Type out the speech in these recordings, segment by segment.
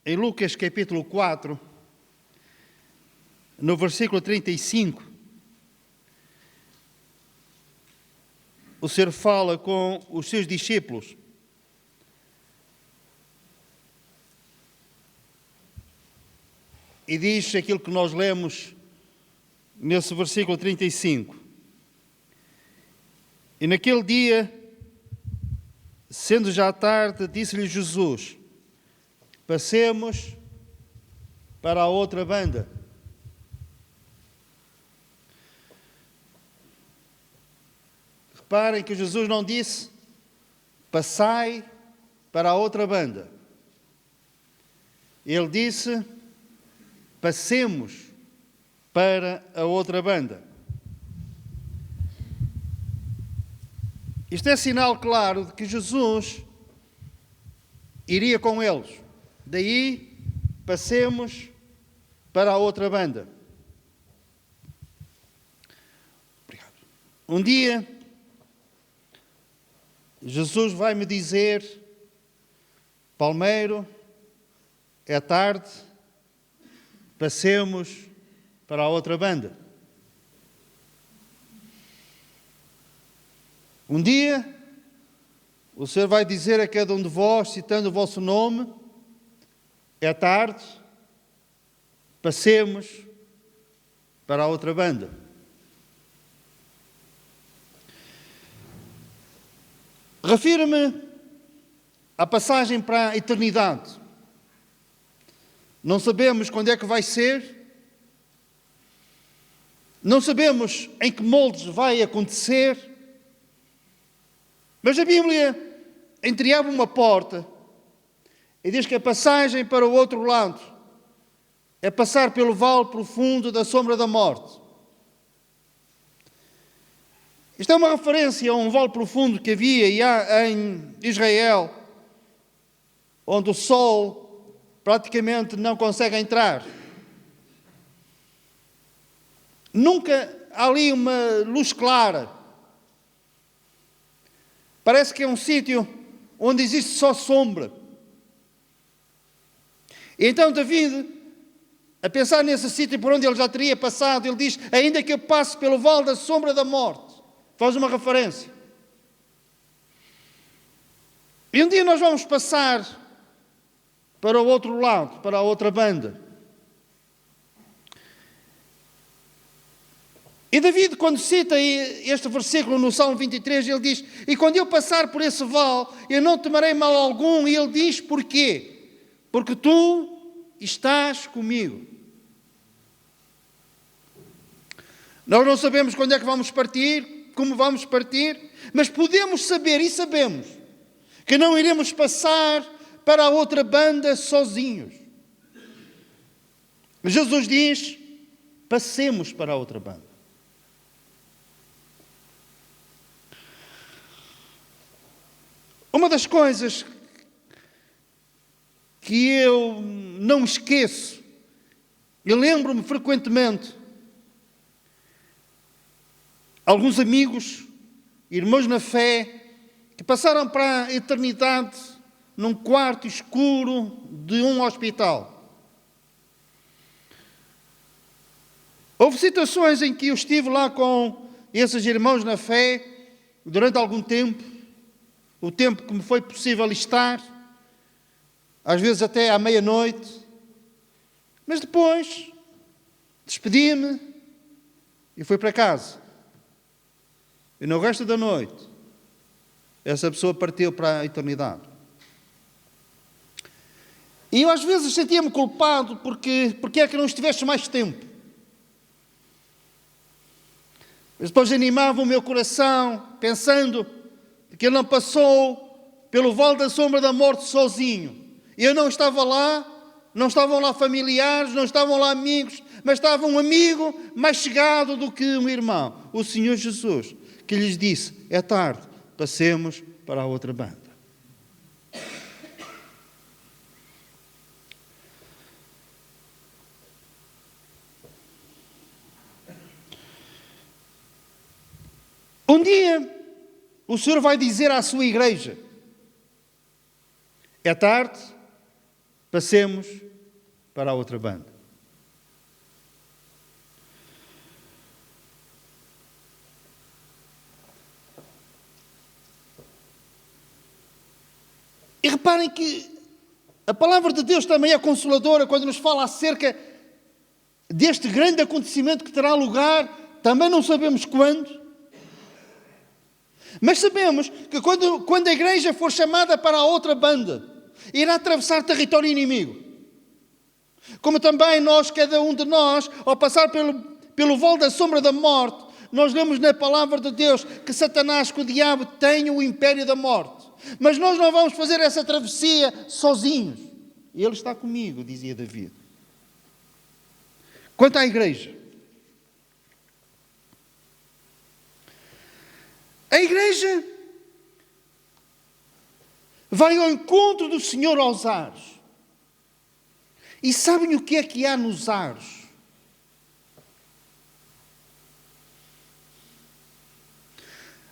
em Lucas capítulo 4, no versículo 35, o Senhor fala com os seus discípulos. E diz aquilo que nós lemos nesse versículo 35. E naquele dia, sendo já tarde, disse-lhe Jesus: passemos para a outra banda. Reparem que Jesus não disse: passai para a outra banda. Ele disse: passemos para a outra banda. Isto é sinal claro de que Jesus iria com eles. Daí, passemos para a outra banda. Obrigado. Um dia, Jesus vai me dizer: Palmeiro, é tarde, passemos para a outra banda. Um dia, o Senhor vai dizer a cada um de vós, citando o vosso nome: é tarde, passemos para a outra banda. Refiro-me à passagem para a eternidade. Não sabemos quando é que vai ser, não sabemos em que moldes vai acontecer, mas a Bíblia entreabre uma porta e diz que a passagem para o outro lado é passar pelo vale profundo da sombra da morte. Isto é uma referência a um vale profundo que havia e há em Israel, onde o sol praticamente não consegue entrar. Nunca há ali uma luz clara. Parece que é um sítio onde existe só sombra. E então David, a pensar nesse sítio por onde ele já teria passado, ele diz: ainda que eu passe pelo vale da sombra da morte. Faz uma referência. E um dia nós vamos passar para o outro lado, para a outra banda. E David, quando cita este versículo no Salmo 23, ele diz: e quando eu passar por esse vale, eu não temerei mal algum. E ele diz: porquê? Porque tu estás comigo. Nós não sabemos quando é que vamos partir, como vamos partir, mas podemos saber e sabemos que não iremos passar para a outra banda sozinhos. Jesus diz: passemos para a outra banda. Uma das coisas que eu não esqueço, eu lembro-me frequentemente, alguns amigos, irmãos na fé, que passaram para a eternidade num quarto escuro de um hospital. Houve situações em que eu estive lá com esses irmãos na fé durante algum tempo, o tempo que me foi possível estar, às vezes até à meia-noite, mas depois despedi-me e fui para casa. E no resto da noite, essa pessoa partiu para a eternidade. E eu às vezes sentia-me culpado porque é que não estiveste mais tempo. Mas depois animava o meu coração, pensando que ele não passou pelo vale da sombra da morte sozinho. Eu não estava lá, não estavam lá familiares, não estavam lá amigos, mas estava um amigo mais chegado do que um irmão, o Senhor Jesus, que lhes disse: é tarde, passemos para a outra banda. Um dia, o Senhor vai dizer à sua igreja: é tarde, Passemos para a outra banda. E reparem que a palavra de Deus também é consoladora quando nos fala acerca deste grande acontecimento que terá lugar, também não sabemos quando, mas sabemos que quando a igreja for chamada para a outra banda, irá atravessar território inimigo. Como também nós, cada um de nós, ao passar pelo vale da sombra da morte, nós lemos na palavra de Deus que Satanás, que o diabo, tem o império da morte. Mas nós não vamos fazer essa travessia sozinhos. Ele está comigo, dizia David. Quanto à igreja, a igreja vai ao encontro do Senhor aos ares. E sabem o que há nos ares?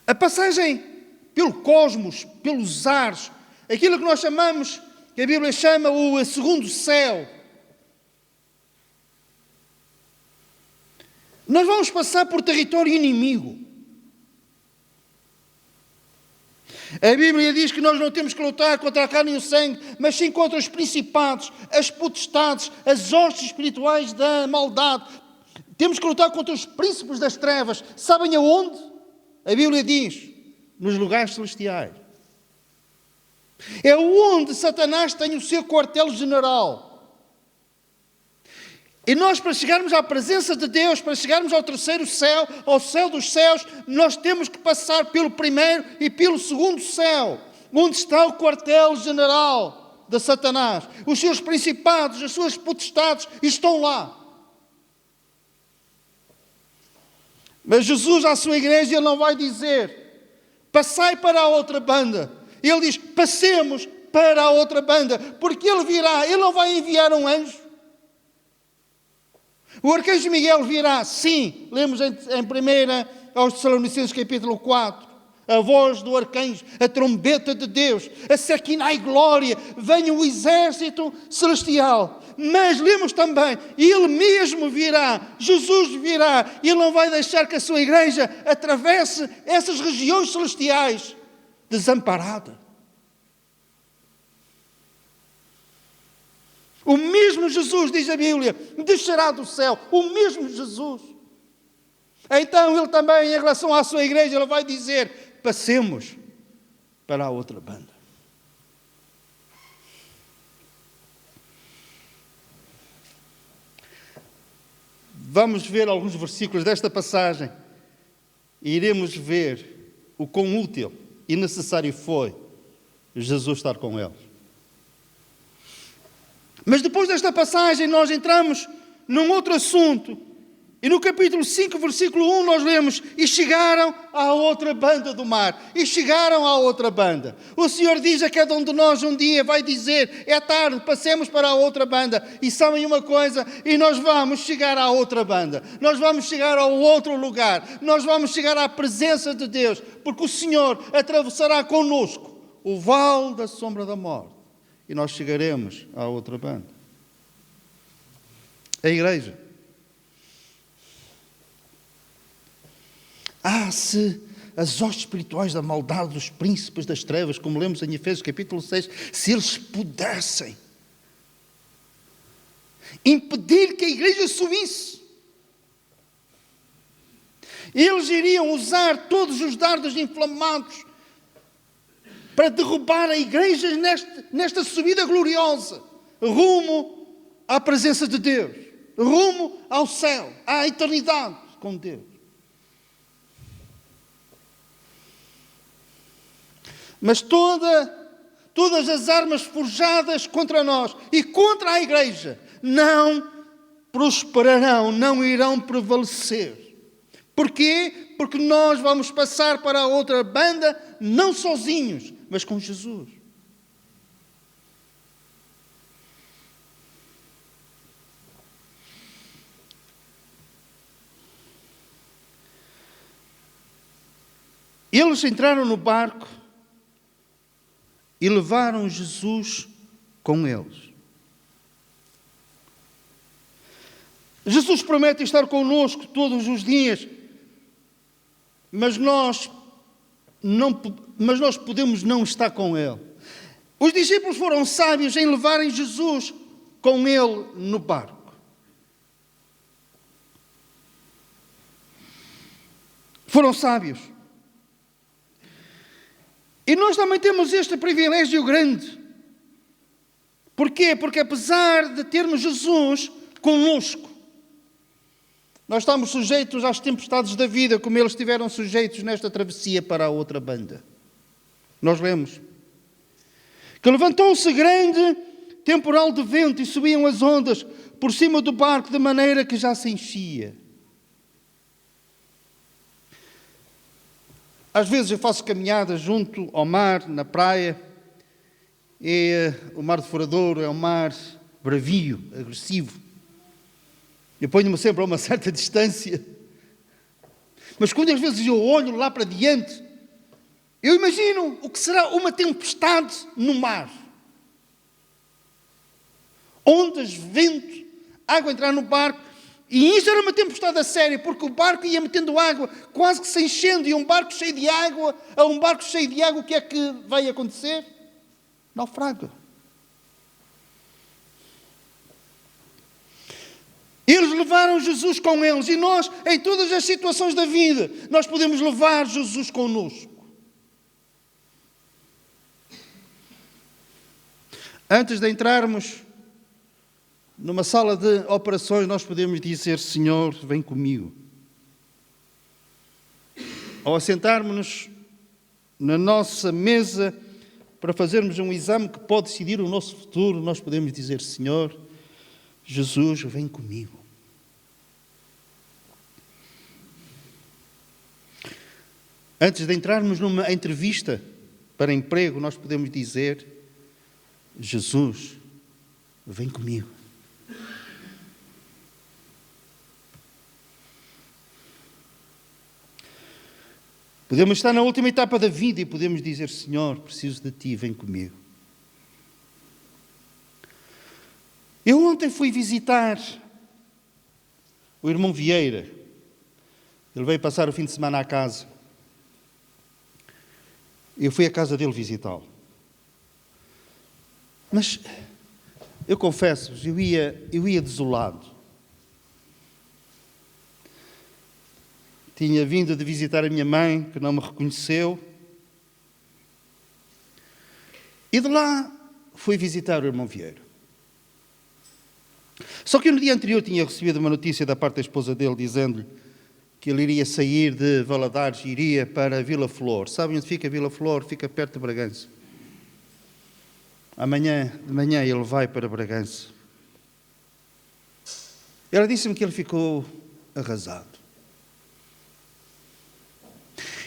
A passagem pelo cosmos, pelos ares, aquilo que nós chamamos, que a Bíblia chama o segundo céu. Nós vamos passar por território inimigo. A Bíblia diz que nós não temos que lutar contra a carne e o sangue, mas sim contra os principados, as potestades, as hostes espirituais da maldade. Temos que lutar contra os príncipes das trevas. Sabem aonde? A Bíblia diz, nos lugares celestiais. É onde Satanás tem o seu quartel-general. E nós, para chegarmos à presença de Deus, para chegarmos ao terceiro céu, ao céu dos céus, nós temos que passar pelo primeiro e pelo segundo céu, onde está o quartel-general de Satanás. Os seus principados, as suas potestades estão lá. Mas Jesus, à sua igreja, ele não vai dizer, passai para a outra banda. Ele diz, passemos para a outra banda, porque ele virá, ele não vai enviar um anjo. O arcanjo Miguel virá, sim, lemos em 1 aos Tessalonicenses capítulo 4, a voz do arcanjo, a trombeta de Deus, a Sequinai glória, venha o exército celestial. Mas lemos também, ele mesmo virá, Jesus virá, e ele não vai deixar que a sua igreja atravesse essas regiões celestiais desamparada. O mesmo Jesus, diz a Bíblia, descerá do céu. O mesmo Jesus. Então, ele também, em relação à sua igreja, ele vai dizer, passemos para a outra banda. Vamos ver alguns versículos desta passagem e iremos ver o quão útil e necessário foi Jesus estar com eles. Mas depois desta passagem nós entramos num outro assunto. E no capítulo 5, versículo 1, nós lemos, e chegaram à outra banda do mar. E chegaram à outra banda. O Senhor diz a cada um de nós um dia, vai dizer, é tarde, passemos para a outra banda. E sabem uma coisa? E nós vamos chegar à outra banda. Nós vamos chegar ao outro lugar. Nós vamos chegar à presença de Deus. Porque o Senhor atravessará conosco o vale da sombra da morte. E nós chegaremos à outra banda. A igreja. Se as hostes espirituais da maldade dos príncipes das trevas, como lemos em Efésios capítulo 6, se eles pudessem impedir que a igreja subisse, eles iriam usar todos os dardos inflamados para derrubar a igreja nesta subida gloriosa, rumo à presença de Deus, rumo ao céu, à eternidade com Deus. Mas todas as armas forjadas contra nós e contra a igreja não prosperarão, não irão prevalecer. Porquê? Porque nós vamos passar para a outra banda, não sozinhos, mas com Jesus. Eles entraram no barco e levaram Jesus com eles. Jesus promete estar connosco todos os dias, mas nós podemos não estar com Ele. Os discípulos foram sábios em levarem Jesus com Ele no barco. Foram sábios. E nós também temos este privilégio grande. Porquê? Porque apesar de termos Jesus conosco, nós estamos sujeitos às tempestades da vida, como eles estiveram sujeitos nesta travessia para a outra banda. Nós lemos que levantou-se grande temporal de vento e subiam as ondas por cima do barco de maneira que já se enchia. Às vezes eu faço caminhadas junto ao mar, na praia, e o mar de Foradouro é um mar bravio, agressivo. Eu ponho-me sempre a uma certa distância. Mas quando às vezes eu olho lá para diante, eu imagino o que será uma tempestade no mar. Ondas, vento, água entrar no barco. E isso era uma tempestade a sério, porque o barco ia metendo água, quase que se enchendo. E um barco cheio de água, o que é que vai acontecer? Naufraga. Eles levaram Jesus com eles. E nós, em todas as situações da vida, nós podemos levar Jesus connosco. Antes de entrarmos numa sala de operações, nós podemos dizer: Senhor, vem comigo. Ao assentarmos-nos na nossa mesa para fazermos um exame que pode decidir o nosso futuro, nós podemos dizer: Senhor, Jesus, vem comigo. Antes de entrarmos numa entrevista para emprego, nós podemos dizer: Jesus, vem comigo. Podemos estar na última etapa da vida e podemos dizer: Senhor, preciso de Ti, vem comigo. Eu ontem fui visitar o irmão Vieira. Ele veio passar o fim de semana à casa. Eu fui à casa dele visitá-lo. Mas, eu confesso-vos, eu ia desolado. Tinha vindo de visitar a minha mãe, que não me reconheceu. E de lá fui visitar o irmão Vieira. Só que no dia anterior tinha recebido uma notícia da parte da esposa dele, dizendo-lhe que ele iria sair de Valadares e iria para Vila Flor. Sabem onde fica Vila Flor? Fica perto de Bragança. De manhã ele vai para Bragança. Ela disse-me que ele ficou arrasado.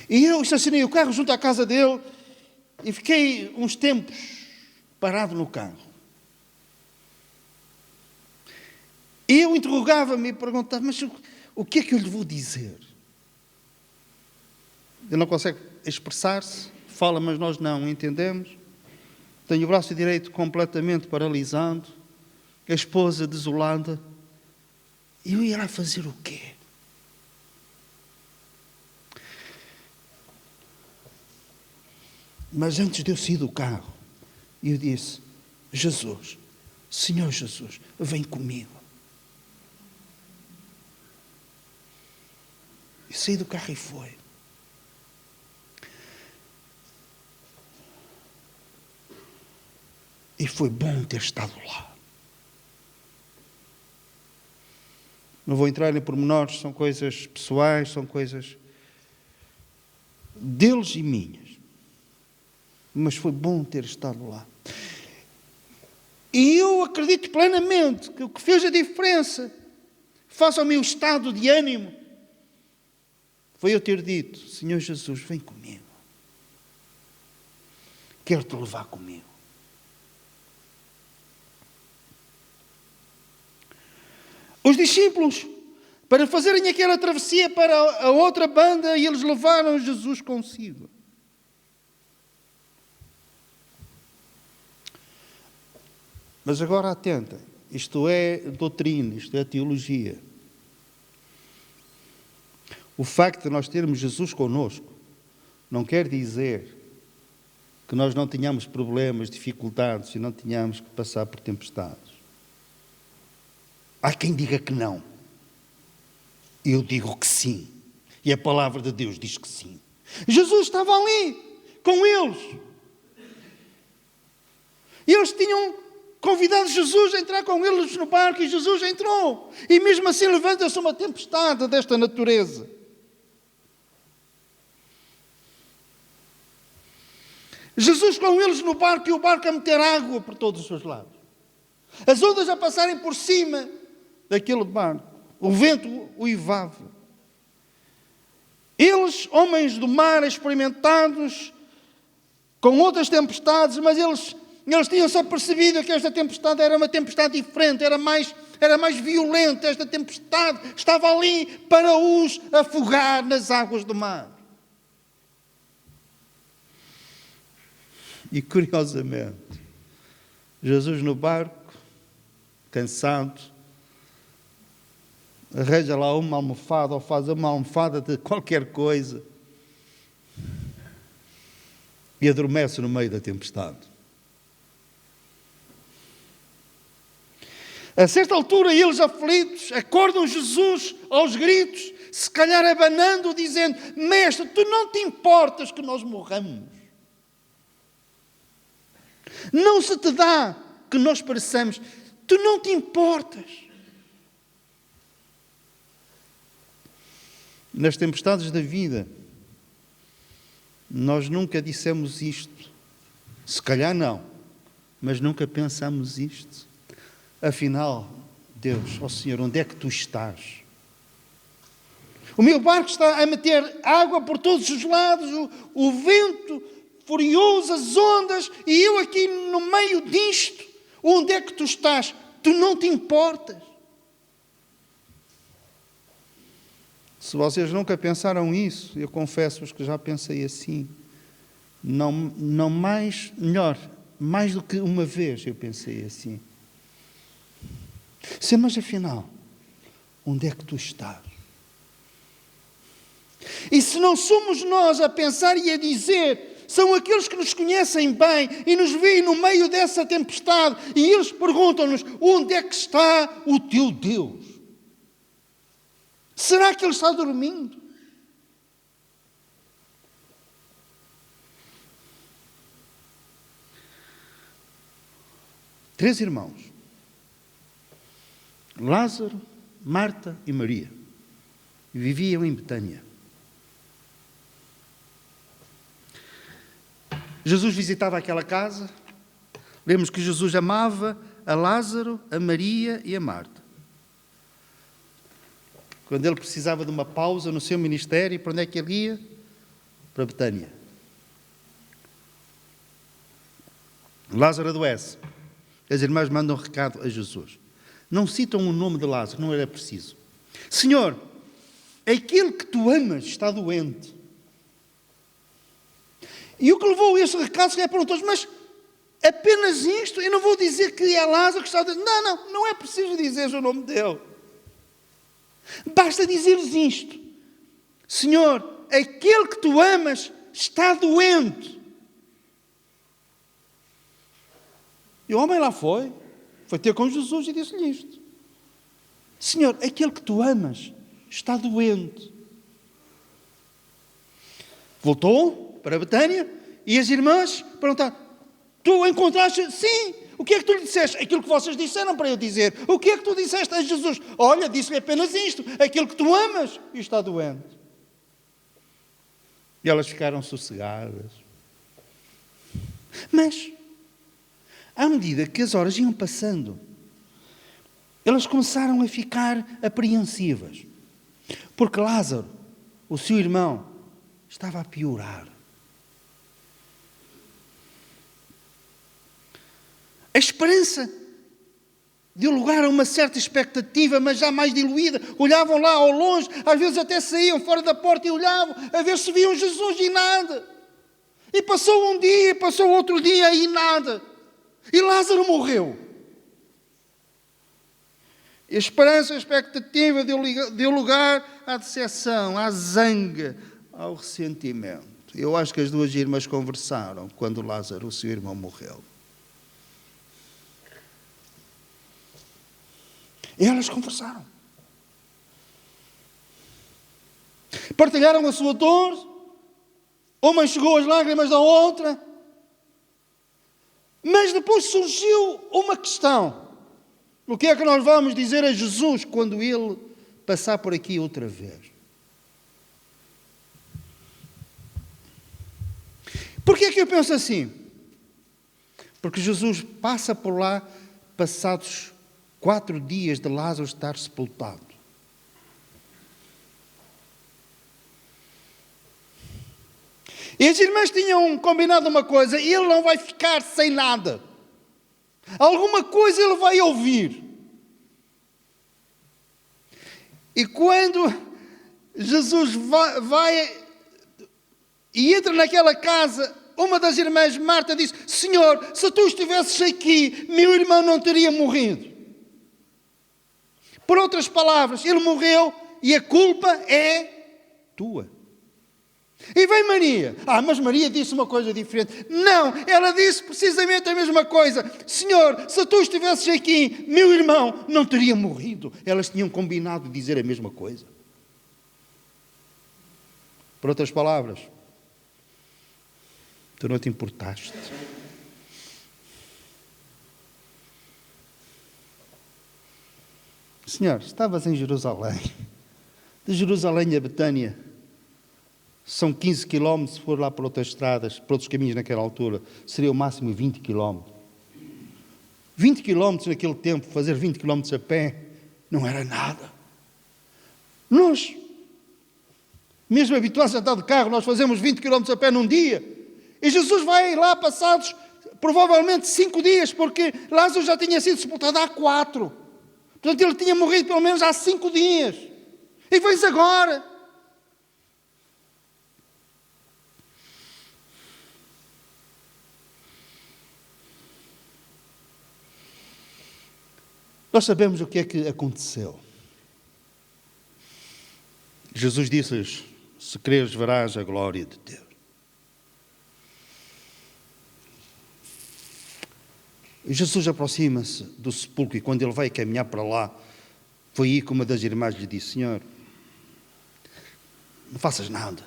E eu estacionei o carro junto à casa dele e fiquei uns tempos parado no carro. E eu interrogava-me e perguntava: mas o que é que eu lhe vou dizer? Ele não consegue expressar-se, fala, mas nós não entendemos. Tenho o braço direito completamente paralisado, a esposa desolada. E eu ia lá fazer o quê? Mas antes de eu sair do carro, eu disse: Jesus, Senhor Jesus, vem comigo. E saí do carro e foi. E foi bom ter estado lá. Não vou entrar em pormenores, são coisas pessoais, são coisas deles e minhas. Mas foi bom ter estado lá. E eu acredito plenamente que o que fez a diferença face ao meu estado de ânimo foi eu ter dito: Senhor Jesus, vem comigo. Quero-te levar comigo. Os discípulos, para fazerem aquela travessia para a outra banda, e eles levaram Jesus consigo. Mas agora atentem, isto é doutrina, isto é teologia. O facto de nós termos Jesus connosco não quer dizer que nós não tenhamos problemas, dificuldades e não tenhamos que passar por tempestades. Há quem diga que não. Eu digo que sim. E a palavra de Deus diz que sim. Jesus estava ali, com eles. E eles tinham convidado Jesus a entrar com eles no barco e Jesus entrou. E mesmo assim levanta-se uma tempestade desta natureza. Jesus com eles no barco e o barco a meter água por todos os seus lados. As ondas a passarem por cima daquele barco. O vento uivava. Eles, homens do mar, experimentados, com outras tempestades, mas eles tinham só percebido que esta tempestade era uma tempestade diferente, era mais violenta. Esta tempestade estava ali para os afogar nas águas do mar. E curiosamente, Jesus no barco, cansado, arranja lá uma almofada ou faz uma almofada de qualquer coisa e adormece no meio da tempestade. A certa altura, eles aflitos acordam Jesus aos gritos, se calhar abanando, dizendo: Mestre, tu não te importas que nós morramos? Não se te dá que nós pereçamos. Tu não te importas. Nas tempestades da vida, nós nunca dissemos isto. Se calhar não, mas nunca pensamos isto. Afinal, Deus, ó Senhor, onde é que tu estás? O meu barco está a meter água por todos os lados, o vento furioso, as ondas, e eu aqui no meio disto. Onde é que tu estás? Tu não te importas. Se vocês nunca pensaram isso, eu confesso-vos que já pensei assim. Mais do que uma vez eu pensei assim. Sim, mas afinal, onde é que tu estás? E se não somos nós a pensar e a dizer, são aqueles que nos conhecem bem e nos veem no meio dessa tempestade e eles perguntam-nos: onde é que está o teu Deus? Será que ele está dormindo? Três irmãos: Lázaro, Marta e Maria, viviam em Betânia. Jesus visitava aquela casa. Lemos que Jesus amava a Lázaro, a Maria e a Marta. Quando ele precisava de uma pausa no seu ministério, para onde é que ele ia? Para Betânia. Lázaro adoece. As irmãs mandam um recado a Jesus. Não citam o nome de Lázaro, não era preciso. Senhor, aquele que tu amas está doente. E o que levou a este recado é perguntou: mas apenas isto? Eu não vou dizer que é Lázaro que está doente. Não é preciso dizer o nome dele. Basta dizeres isto: Senhor, aquele que tu amas está doente. E o homem lá foi ter com Jesus e disse-lhe isto: Senhor, aquele que tu amas está doente. Voltou para Betânia e as irmãs perguntaram: tu encontraste? Sim. O que é que tu lhe disseste? Aquilo que vocês disseram para eu dizer. O que é que tu disseste a Jesus? Olha, disse-lhe apenas isto: aquele que tu amas está doente. E elas ficaram sossegadas. Mas, à medida que as horas iam passando, elas começaram a ficar apreensivas. Porque Lázaro, o seu irmão, estava a piorar. A esperança deu lugar a uma certa expectativa, mas já mais diluída. Olhavam lá ao longe, às vezes até saíam fora da porta e olhavam a ver se viam Jesus e nada. E passou um dia, passou outro dia e nada. E Lázaro morreu. A esperança, a expectativa deu lugar à decepção, à zanga, ao ressentimento. Eu acho que as duas irmãs conversaram quando Lázaro, o seu irmão, morreu. E elas conversaram. Partilharam a sua dor. Uma enxugou as lágrimas da outra. Mas depois surgiu uma questão. O que é que nós vamos dizer a Jesus quando Ele passar por aqui outra vez? Porquê é que eu penso assim? Porque Jesus passa por lá passados 4 dias de Lázaro estar sepultado. E as irmãs tinham combinado uma coisa: ele não vai ficar sem nada. Alguma coisa ele vai ouvir. E quando Jesus vai e entra naquela casa, uma das irmãs, Marta, disse: Senhor, se tu estivesses aqui, meu irmão não teria morrido. Por outras palavras, ele morreu e a culpa é tua. E vem Maria. Mas Maria disse uma coisa diferente. Não, ela disse precisamente a mesma coisa. Senhor, se tu estivesses aqui, meu irmão não teria morrido. Elas tinham combinado dizer a mesma coisa. Por outras palavras, tu não te importaste. Senhor, estavas em Jerusalém. De Jerusalém a Betânia são 15 quilómetros, se for lá por outras estradas, por outros caminhos naquela altura, seria o máximo 20 quilómetros. 20 quilómetros naquele tempo, fazer 20 quilómetros a pé, não era nada. Nós, mesmo habituados a andar de carro, nós fazemos 20 quilómetros a pé num dia. E Jesus vai lá passados, provavelmente 5 dias, porque Lázaro já tinha sido sepultado há 4. Portanto, ele tinha morrido pelo menos há 5 dias. E vens agora. Nós sabemos o que é que aconteceu. Jesus disse-lhes: se creres, verás a glória de Deus. E Jesus aproxima-se do sepulcro e quando ele vai caminhar para lá, foi aí que uma das irmãs lhe disse: Senhor, não faças nada.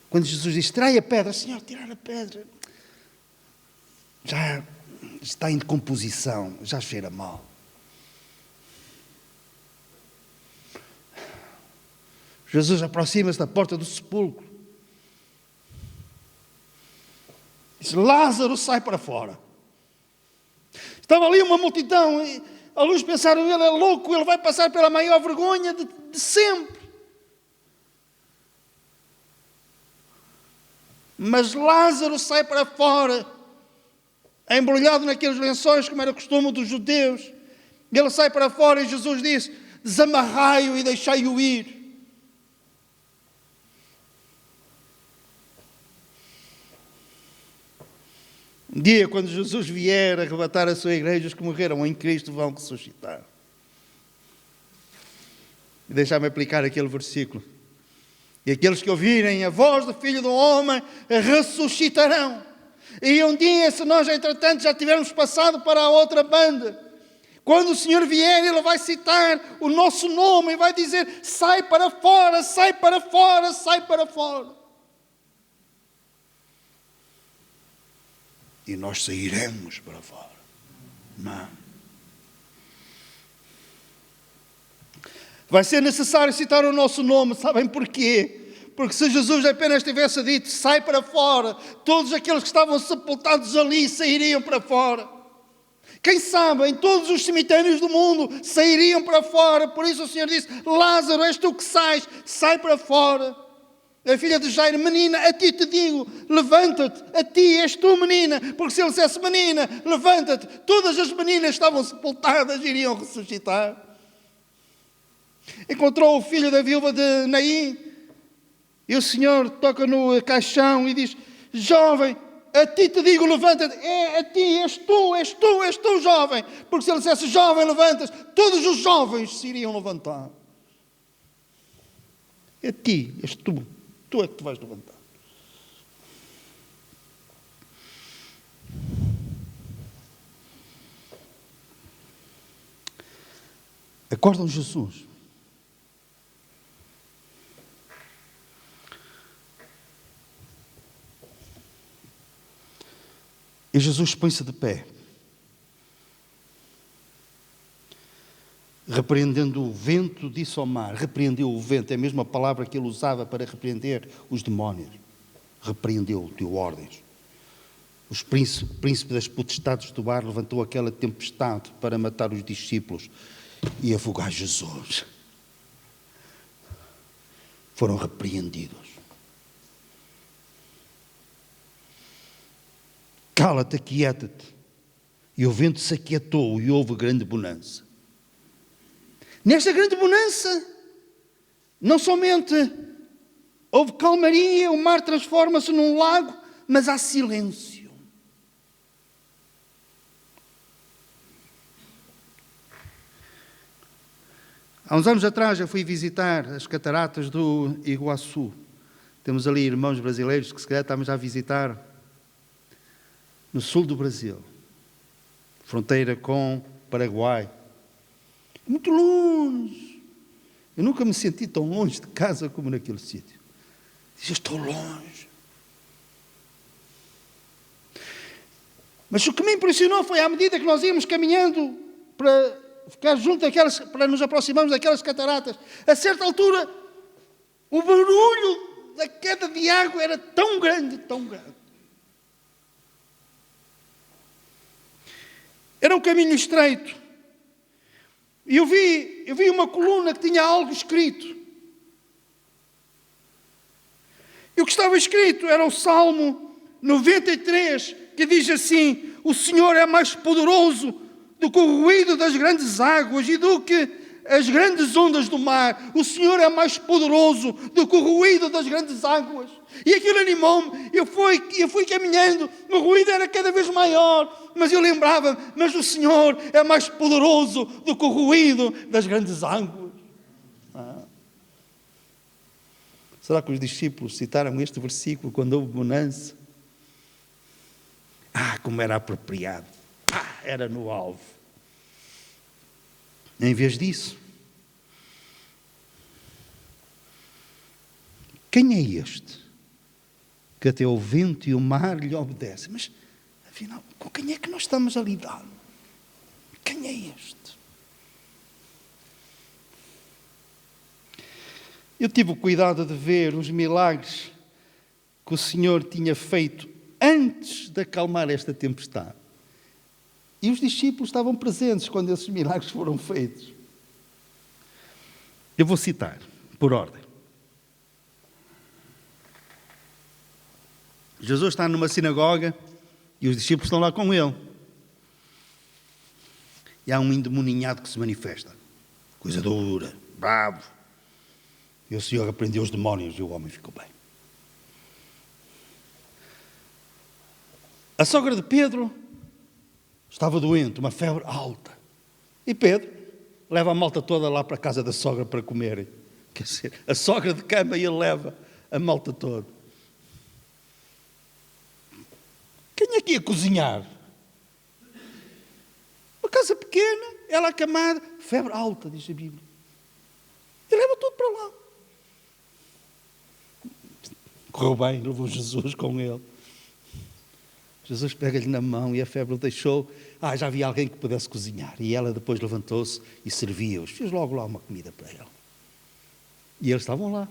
Quando Jesus disse: tirai a pedra, Senhor, tirar a pedra. Já está em decomposição, já cheira mal. Jesus aproxima-se da porta do sepulcro. Diz: Lázaro, sai para fora. Estava ali uma multidão e alguns pensaram: ele é louco, ele vai passar pela maior vergonha de sempre. Mas Lázaro sai para fora, embrulhado naqueles lençóis, como era costume dos judeus. Ele sai para fora e Jesus disse: desamarrai-o e deixai-o ir. Um dia, quando Jesus vier arrebatar a sua igreja, os que morreram em Cristo vão ressuscitar. E deixar-me aplicar aquele versículo. E aqueles que ouvirem a voz do Filho do Homem ressuscitarão. E um dia, se nós, entretanto, já tivermos passado para a outra banda, quando o Senhor vier, Ele vai citar o nosso nome e vai dizer: sai para fora, sai para fora, sai para fora. E nós sairemos para fora. Não. Vai ser necessário citar o nosso nome. Sabem porquê? Porque se Jesus apenas tivesse dito: sai para fora, todos aqueles que estavam sepultados ali sairiam para fora. Quem sabe, em todos os cemitérios do mundo sairiam para fora. Por isso o Senhor disse: Lázaro, és tu que sais, sai para fora. A filha de Jairo: menina, a ti te digo, levanta-te, a ti és tu, menina. Porque se ele dissesse: menina, levanta-te, todas as meninas estavam sepultadas e iriam ressuscitar. Encontrou o filho da viúva de Naim e o Senhor toca no caixão e diz: jovem, a ti te digo, levanta-te. É a ti, és tu, jovem. Porque se ele dissesse, jovem, levanta-te, todos os jovens se iriam levantar. É a ti, és tu. Tu é que te vais levantar. Acordam Jesus. E Jesus põe-se de pé, repreendendo o vento, disse ao mar, repreendeu o vento, é a mesma palavra que ele usava para repreender os demónios. Repreendeu, deu ordens. O príncipe das potestades do ar levantou aquela tempestade para matar os discípulos e afogar Jesus. Foram repreendidos. Cala-te, aquieta-te. E o vento se aquietou e houve grande bonança. Nesta grande bonança, não somente houve calmaria, o mar transforma-se num lago, mas há silêncio. Há uns anos atrás eu fui visitar as cataratas do Iguaçu. Temos ali irmãos brasileiros que se calhar estamos a visitar no sul do Brasil, fronteira com Paraguai. Muito longe. Eu nunca me senti tão longe de casa como naquele sítio. Dizia, estou longe. Mas o que me impressionou foi, à medida que nós íamos caminhando para ficar junto daquelas, para nos aproximarmos daquelas cataratas, a certa altura, o barulho da queda de água era tão grande, tão grande. Era um caminho estreito. E eu vi uma coluna que tinha algo escrito. E o que estava escrito era o Salmo 93, que diz assim: o Senhor é mais poderoso do que o ruído das grandes águas e do que as grandes ondas do mar. O Senhor é mais poderoso do que o ruído das grandes águas. E aquilo animou-me. Eu fui caminhando, o ruído era cada vez maior, mas eu lembrava, mas o Senhor é mais poderoso do que o ruído das grandes águas. Será que os discípulos citaram este versículo quando houve bonança? Como era apropriado. Era no alvo. Em vez disso, quem é este que até o vento e o mar lhe obedecem? Mas, afinal, com quem é que nós estamos a lidar? Quem é este? Eu tive o cuidado de ver os milagres que o Senhor tinha feito antes de acalmar esta tempestade. E os discípulos estavam presentes quando esses milagres foram feitos. Eu vou citar, por ordem. Jesus está numa sinagoga e os discípulos estão lá com ele. E há um endemoninhado que se manifesta. Coisa dura, bravo. E o Senhor repreendeu os demónios e o homem ficou bem. A sogra de Pedro estava doente, uma febre alta. E Pedro leva a malta toda lá para a casa da sogra para comerem. Quer dizer, a sogra de cama e ele leva a malta toda. Quem é que ia cozinhar? Uma casa pequena, ela acamada, febre alta, diz a Bíblia. E leva tudo para lá. Correu bem, levou Jesus com ele. Jesus pega-lhe na mão e a febre o deixou. Já havia alguém que pudesse cozinhar. E ela depois levantou-se e servia-os. Fez logo lá uma comida para ele. E eles estavam lá.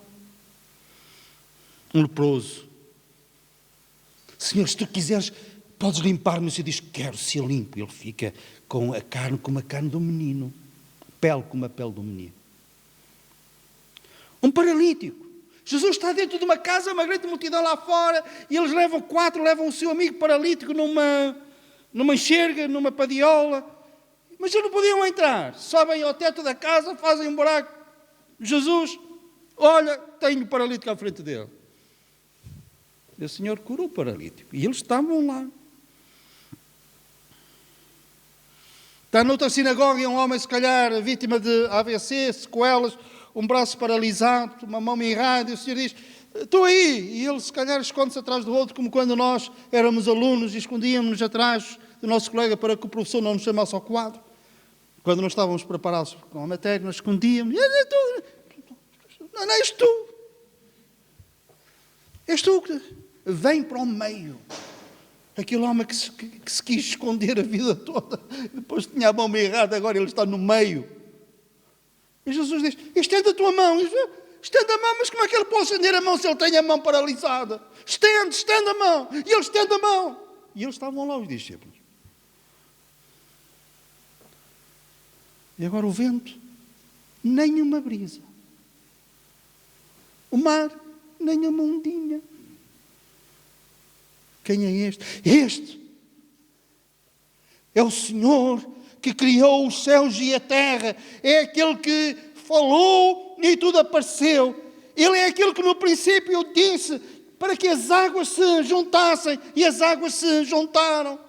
Um leproso. Senhor, se tu quiseres, podes limpar-me. O Senhor diz, quero ser limpo. Ele fica com a carne como a carne do menino. Pele como a pele do menino. Um paralítico. Jesus está dentro de uma casa, uma grande multidão lá fora, e eles levam o seu amigo paralítico numa enxerga, numa padiola. Mas eles não podiam entrar. Sobem ao teto da casa, fazem um buraco. Jesus, olha, tenho o paralítico à frente dele. E o Senhor curou o paralítico. E eles estavam lá. Está noutra sinagoga um homem, se calhar, vítima de AVC, sequelas, um braço paralisado, uma mão mirrada, e o Senhor diz, estou aí. E ele, se calhar, esconde-se atrás do outro, como quando nós éramos alunos e escondíamos-nos atrás do nosso colega para que o professor não nos chamasse ao quadro. Quando não estávamos preparados com a matéria, nós escondíamos. Não és tu. És tu que vem para o meio. Aquele homem que se quis esconder a vida toda, depois tinha a mão meio errada, agora ele está no meio. E Jesus diz, estende a tua mão. Estende a mão, mas como é que ele pode estender a mão se ele tem a mão paralisada? Estende a mão. E ele estende a mão. E eles estavam lá, os discípulos. E agora o vento, nem uma brisa. O mar, nem uma ondinha. Quem é este? Este é o Senhor que criou os céus e a terra. É aquele que falou e tudo apareceu. Ele é aquele que no princípio disse para que as águas se juntassem e as águas se juntaram.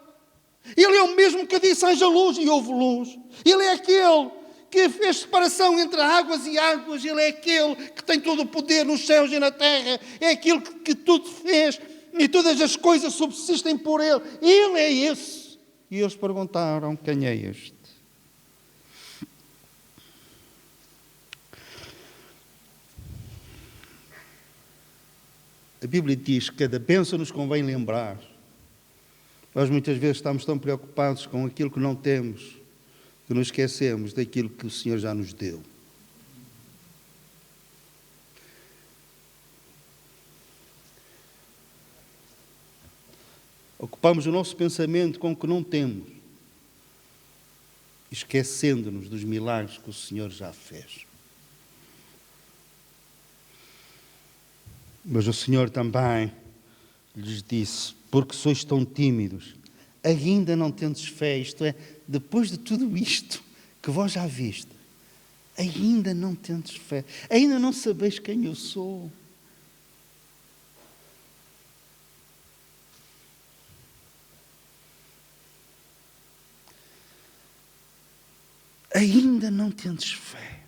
Ele é o mesmo que disse haja luz e houve luz. Ele é aquele que fez separação entre águas e águas. Ele é aquele que tem todo o poder nos céus e na terra. É aquele que tudo fez. E todas as coisas subsistem por Ele. Ele é esse. E eles perguntaram, quem é este? A Bíblia diz que cada bênção nos convém lembrar. Nós muitas vezes estamos tão preocupados com aquilo que não temos, que nos esquecemos daquilo que o Senhor já nos deu. Ocupamos o nosso pensamento com o que não temos, esquecendo-nos dos milagres que o Senhor já fez. Mas o Senhor também lhes disse, porque sois tão tímidos, ainda não tendes fé, isto é, depois de tudo isto que vós já viste, ainda não tendes fé, ainda não sabeis quem eu sou. Ainda não tendes fé.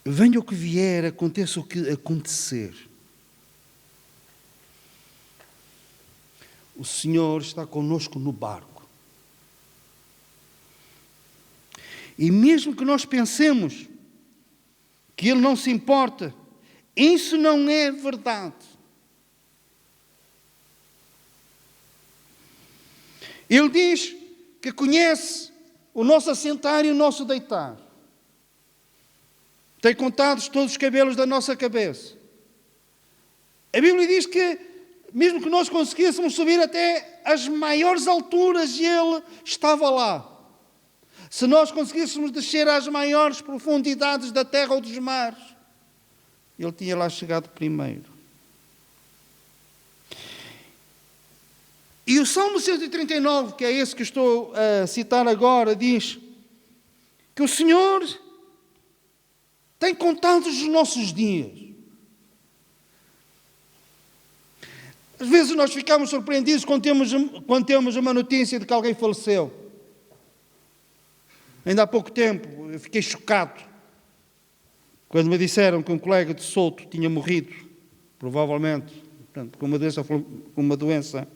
Venha o que vier, aconteça o que acontecer. O Senhor está conosco no barco. E mesmo que nós pensemos que Ele não se importa, isso não é verdade. Ele diz que conhece o nosso assentar e o nosso deitar. Tem contados todos os cabelos da nossa cabeça. A Bíblia diz que, mesmo que nós conseguíssemos subir até as maiores alturas, Ele estava lá. Se nós conseguíssemos descer às maiores profundidades da terra ou dos mares, Ele tinha lá chegado primeiro. E o Salmo 139, que é esse que estou a citar agora, diz que o Senhor tem contado os nossos dias. Às vezes nós ficamos surpreendidos quando temos uma notícia de que alguém faleceu. Ainda há pouco tempo eu fiquei chocado quando me disseram que um colega de Souto tinha morrido, provavelmente, portanto, com uma doença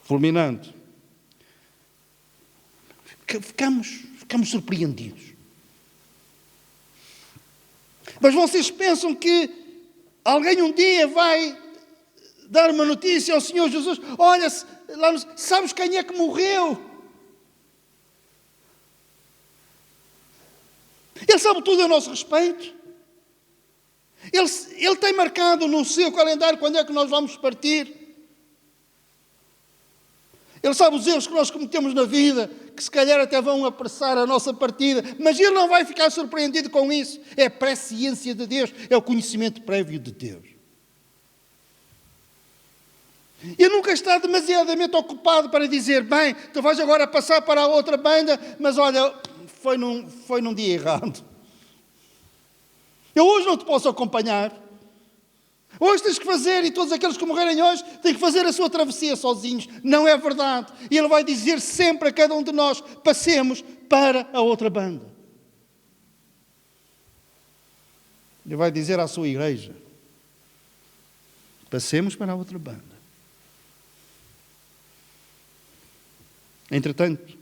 fulminante. Ficamos surpreendidos. Mas vocês pensam que alguém um dia vai dar uma notícia ao Senhor Jesus? Olha, sabes quem é que morreu? Ele sabe tudo a nosso respeito. Ele tem marcado no seu calendário quando é que nós vamos partir. Ele sabe os erros que nós cometemos na vida, que se calhar até vão apressar a nossa partida, mas Ele não vai ficar surpreendido com isso. É a presciência de Deus, é o conhecimento prévio de Deus. Ele nunca está demasiadamente ocupado para dizer, bem, tu vais agora passar para a outra banda, mas olha, foi num dia errado. Eu hoje não te posso acompanhar. Hoje tens que fazer, e todos aqueles que morrerem hoje têm que fazer a sua travessia sozinhos. Não é verdade. E Ele vai dizer sempre a cada um de nós: passemos para a outra banda. Ele vai dizer à sua igreja: passemos para a outra banda. Entretanto,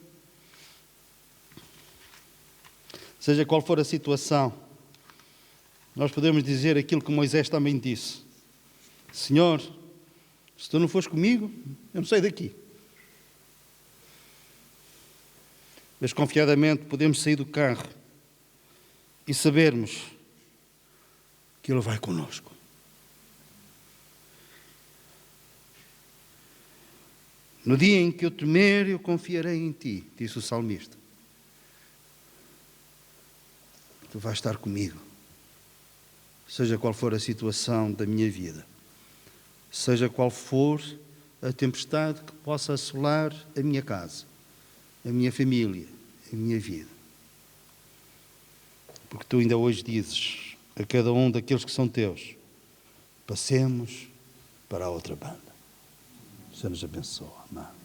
seja qual for a situação, nós podemos dizer aquilo que Moisés também disse: Senhor, se tu não fores comigo, eu não saio daqui. Mas confiadamente podemos sair do carro e sabermos que Ele vai conosco. No dia em que eu temer, eu confiarei em Ti, disse o salmista. Tu vais estar comigo, seja qual for a situação da minha vida, seja qual for a tempestade que possa assolar a minha casa, a minha família, a minha vida. Porque Tu ainda hoje dizes a cada um daqueles que são Teus: passemos para a outra banda. O Senhor nos abençoe. Amém.